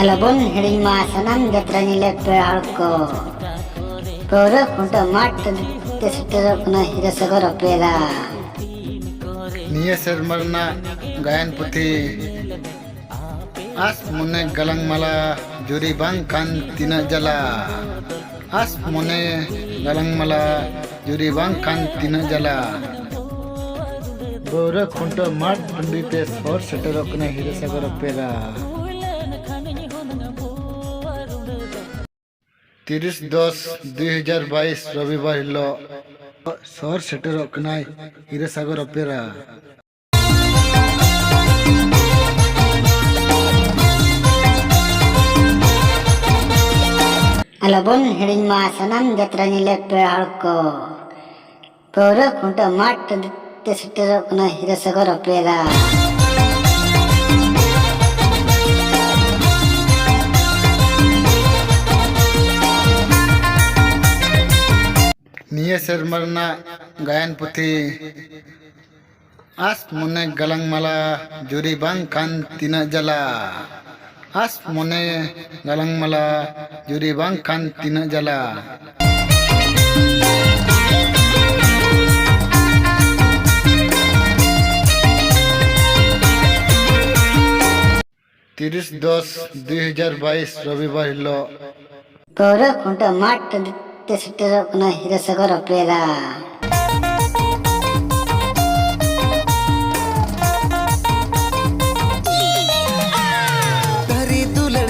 Alabon hiringma sanam jatrani lepe halko Pura kunta mat tesutero kuna hirasagor opera Nia sermarna gayan puthi as mone galang mala juri bang kan tina jala as mone galang mala juri bang kan tina jala Pura kunta mat pandite sor setero kuna hirasagor opera 30-10-2022 रविवार हिलो सौर सेटर कनाई हिरसागर अपेरा Alabon hiringma sanam jatrani lepe halko Pura kunta mat tesutero kuna hirasagor opera Nia sermarna gayan puthi as mone galang mala juri bang kan tina jala as mone galang mala juri bang kan tina jala 30-10-2022 रविवार हिलो Pura kunta mat tesutero kuna hirasagor opera